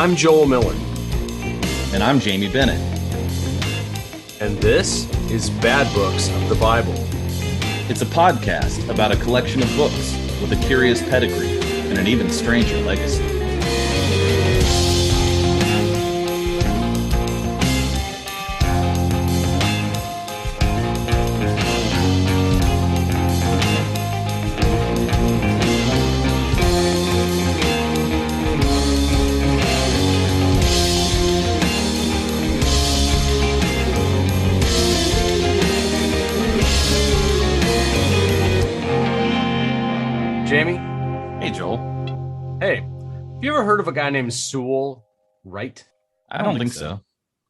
I'm Joel Miller. And I'm Jamie Bennett. And this is Bad Books of the Bible. It's a podcast about a collection of books with a curious pedigree and an even stranger legacy. Jamie? Hey, Joel. Hey, have you ever heard of a guy named Sewell Wright? I don't think so.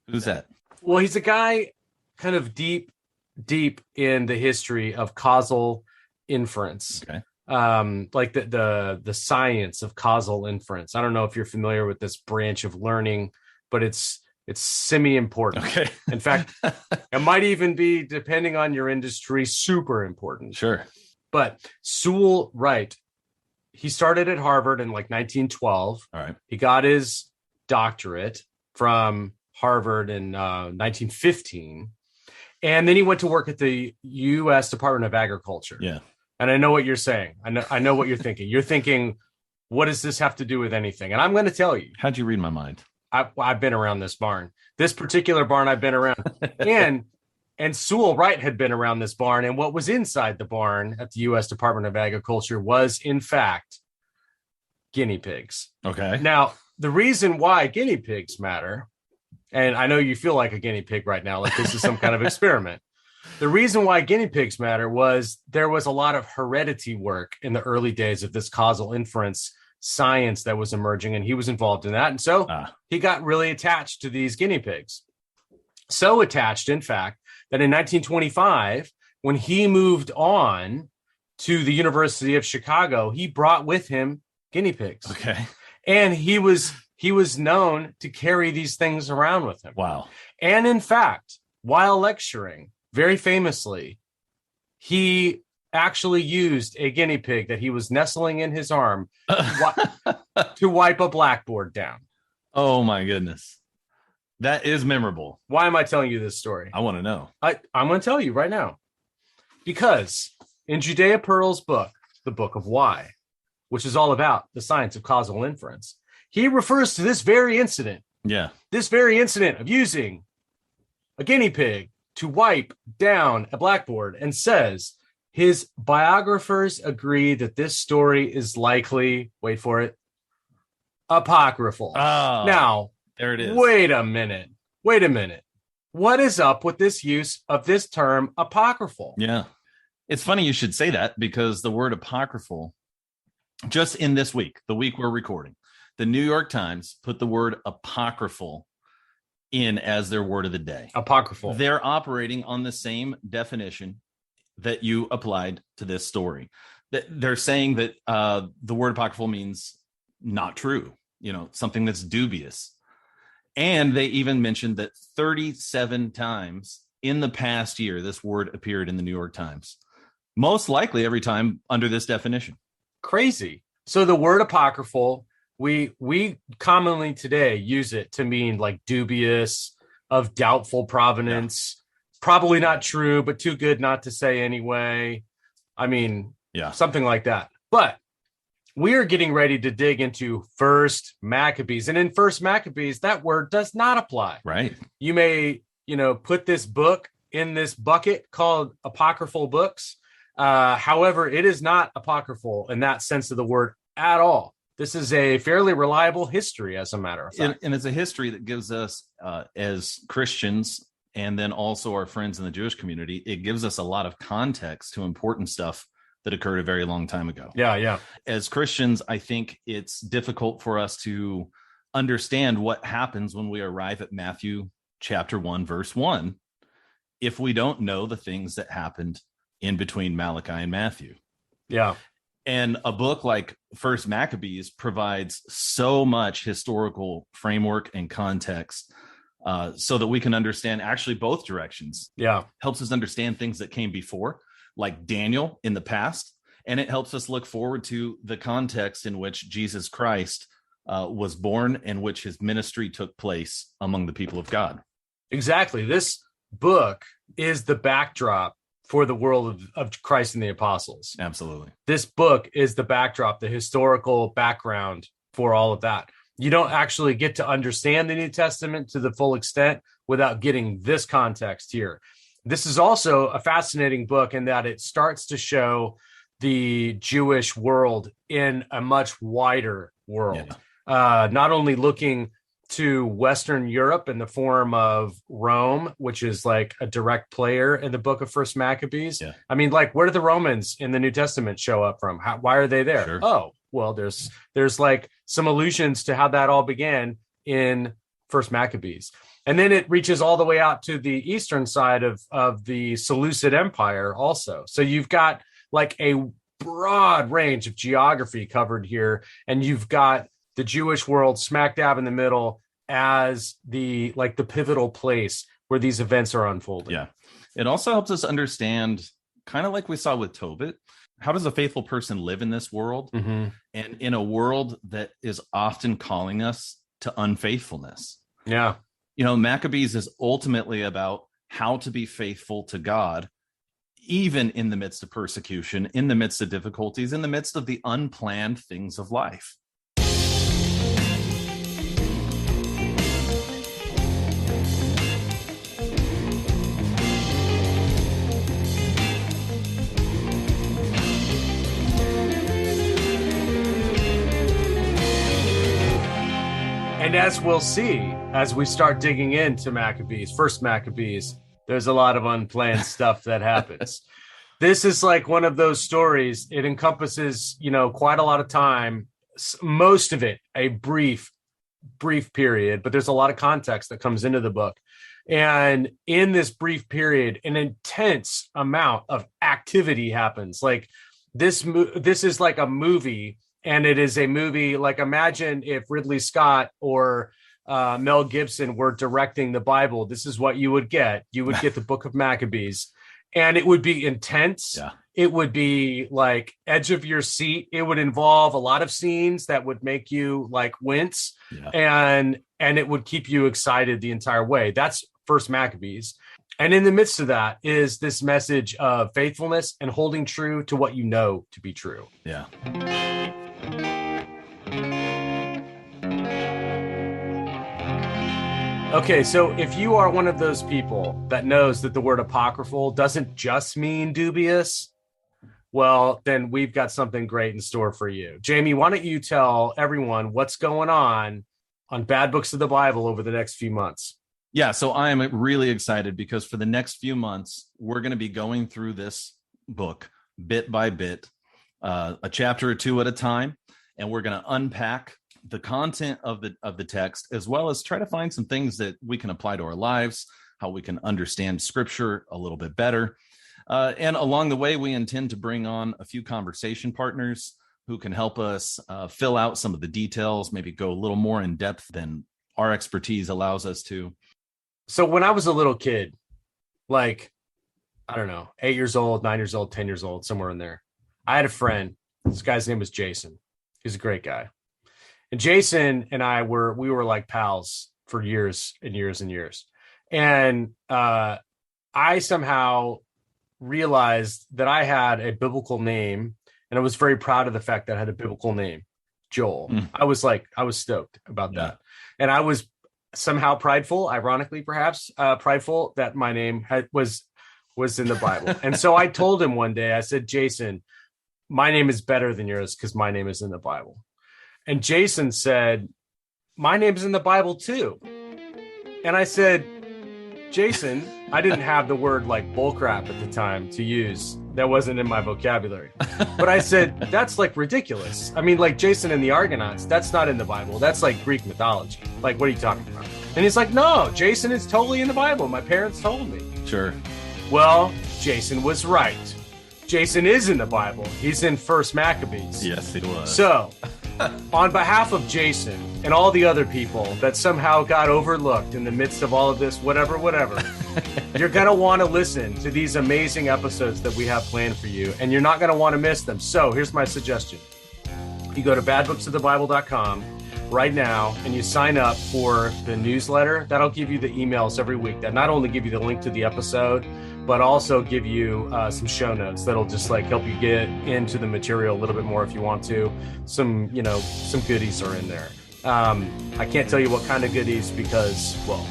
Who's that? Well, he's a guy kind of deep in the history of causal inference. Okay. Like the science of causal inference. I don't know if you're familiar with this branch of learning, but it's semi-important. Okay. In fact, it might even be, depending on your industry, super important. Sure. But Sewell Wright, he started at Harvard in like 1912. All right. He got his doctorate from Harvard in 1915. And then he went to work at the U.S. Department of Agriculture. Yeah. And I know what you're saying. I know what you're thinking. You're thinking, what does this have to do with anything? And I'm going to tell you. How'd you read my mind? I've been around this barn. This particular barn I've been around. And Sewell Wright had been around this barn. And what was inside the barn at the U.S. Department of Agriculture was, in fact, guinea pigs. Okay. Now, the reason why guinea pigs matter, and I know you feel like a guinea pig right now, like this is some kind of experiment. The reason why guinea pigs matter was there was a lot of heredity work in the early days of this causal inference science that was emerging, and he was involved in that. And so he got really attached to these guinea pigs. So attached, in fact, that in 1925, when he moved on to the University of Chicago, he brought with him guinea pigs. Okay. And he was known to carry these things around with him. Wow. And in fact, while lecturing, very famously, he actually used a guinea pig that he was nestling in his arm to wipe a blackboard down. Oh, my goodness. That is memorable. Why am I telling you this story? I want to know. I'm going to tell you right now. Because in Judea Pearl's book, The Book of Why, which is all about the science of causal inference, he refers to this very incident. Yeah. This very incident of using a guinea pig to wipe down a blackboard, and says his biographers agree that this story is likely, wait for it, apocryphal. Oh, now, there it is. Wait a minute. What is up with this use of this term apocryphal? Yeah. It's funny you should say that, because the word apocryphal, just in this week, the week we're recording, the New York Times put the word apocryphal in as their word of the day. Apocryphal. They're operating on the same definition that you applied to this story. They're saying that the word apocryphal means not true, something that's dubious. And they even mentioned that 37 times in the past year, this word appeared in the New York Times. Most likely every time under this definition. Crazy. So the word apocryphal, we commonly today use it to mean like dubious, of doubtful provenance, probably not true, but too good not to say anyway. I mean, something like that. But we are getting ready to dig into First Maccabees. And in First Maccabees, that word does not apply. Right. You may, put this book in this bucket called apocryphal books. However, it is not apocryphal in that sense of the word at all. This is a fairly reliable history, as a matter of fact. And it's a history that gives us, as Christians, and then also our friends in the Jewish community, it gives us a lot of context to important stuff that occurred a very long time ago. Yeah. As Christians, I think it's difficult for us to understand what happens when we arrive at Matthew chapter 1, verse 1, if we don't know the things that happened in between Malachi and Matthew. Yeah. And a book like First Maccabees provides so much historical framework and context so that we can understand actually both directions. Yeah. Helps us understand things that came before, like Daniel in the past, and it helps us look forward to the context in which Jesus Christ was born, in which his ministry took place among the people of God. Exactly. This book is the backdrop for the world of Christ and the apostles. Absolutely. This book is the backdrop, the historical background for all of that. You don't actually get to understand the New Testament to the full extent without getting this context here. This is also a fascinating book in that it starts to show the Jewish world in a much wider world, not only looking to Western Europe in the form of Rome, which is like a direct player in the book of First Maccabees. Yeah. I mean, like, where do the Romans in the New Testament show up from? Why are they there? Sure. Oh, well, there's like some allusions to how that all began in First Maccabees. And then it reaches all the way out to the eastern side of the Seleucid Empire also. So you've got like a broad range of geography covered here, and you've got the Jewish world smack dab in the middle as the pivotal place where these events are unfolding. Yeah. It also helps us understand, kind of like we saw with Tobit, how does a faithful person live in this world? Mm-hmm. And in a world that is often calling us to unfaithfulness. Yeah. You know, Maccabees is ultimately about how to be faithful to God, even in the midst of persecution, in the midst of difficulties, in the midst of the unplanned things of life. And as we'll see, as we start digging into Maccabees, First Maccabees, there's a lot of unplanned stuff that happens. This is like one of those stories. It encompasses, quite a lot of time, most of it a brief period, but there's a lot of context that comes into the book. And in this brief period, an intense amount of activity happens. Like this is like a movie. And it is a movie, like, imagine if Ridley Scott or Mel Gibson were directing the Bible. This is what you would get. You would get the book of Maccabees, and it would be intense. Yeah. It would be like edge of your seat. It would involve a lot of scenes that would make you like wince, and it would keep you excited the entire way. That's First Maccabees. And in the midst of that is this message of faithfulness and holding true to what you know to be true. Yeah. Okay, so if you are one of those people that knows that the word apocryphal doesn't just mean dubious, well, then we've got something great in store for you. Jamie, why don't you tell everyone what's going on Bad Books of the Bible over the next few months? Yeah, so I am really excited because for the next few months, we're going to be going through this book bit by bit, a chapter or two at a time, and we're going to unpack the content of the text, as well as try to find some things that we can apply to our lives, how we can understand scripture a little bit better. And along the way, we intend to bring on a few conversation partners who can help us fill out some of the details, maybe go a little more in depth than our expertise allows us to. So when I was a little kid, like, I don't know, 8 years old, 9 years old, 10 years old, somewhere in there, I had a friend. This guy's name was Jason. He's a great guy. And Jason and I we were like pals for years and years and years. And I somehow realized that I had a biblical name, and I was very proud of the fact that I had a biblical name, Joel. I was stoked about that. And I was somehow prideful, ironically, perhaps prideful that my name was in the Bible. And so I told him one day, I said, Jason, my name is better than yours because my name is in the Bible. And Jason said, my name's in the Bible too. And I said, Jason, I didn't have the word like bullcrap at the time to use. That wasn't in my vocabulary. But I said, that's like ridiculous. I mean, like Jason and the Argonauts, that's not in the Bible. That's like Greek mythology. Like, what are you talking about? And he's like, no, Jason is totally in the Bible. My parents told me. Sure. Well, Jason was right. Jason is in the Bible. He's in First Maccabees. Yes, he was. So, on behalf of Jason and all the other people that somehow got overlooked in the midst of all of this, whatever, you're going to want to listen to these amazing episodes that we have planned for you, and you're not going to want to miss them. So here's my suggestion. You go to badbooksofthebible.com, right now and you sign up for the newsletter, that'll give you the emails every week that not only give you the link to the episode, but also give you some show notes that'll just like help you get into the material a little bit more if you want to. Some goodies are in there. I can't tell you what kind of goodies because, well,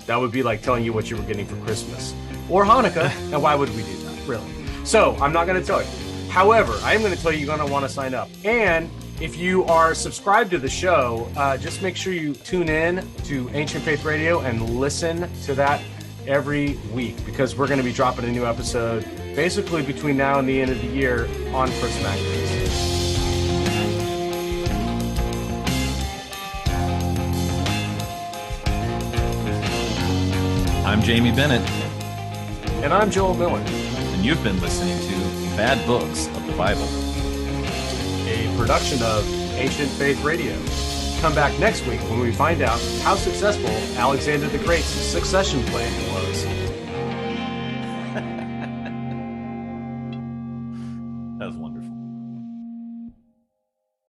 that would be like telling you what you were getting for Christmas or Hanukkah. And why would we do that, really? So I'm not going to tell you. However, I am going to tell you you're going to want to sign up. And if you are subscribed to the show, just make sure you tune in to Ancient Faith Radio and listen to that every week, because we're going to be dropping a new episode basically between now and the end of the year on First Maccabees. I'm Jamie Bennett. And I'm Joel Miller. And you've been listening to Bad Books of the Bible, a production of Ancient Faith Radio. Come back next week when we find out how successful Alexander the Great's succession plan was.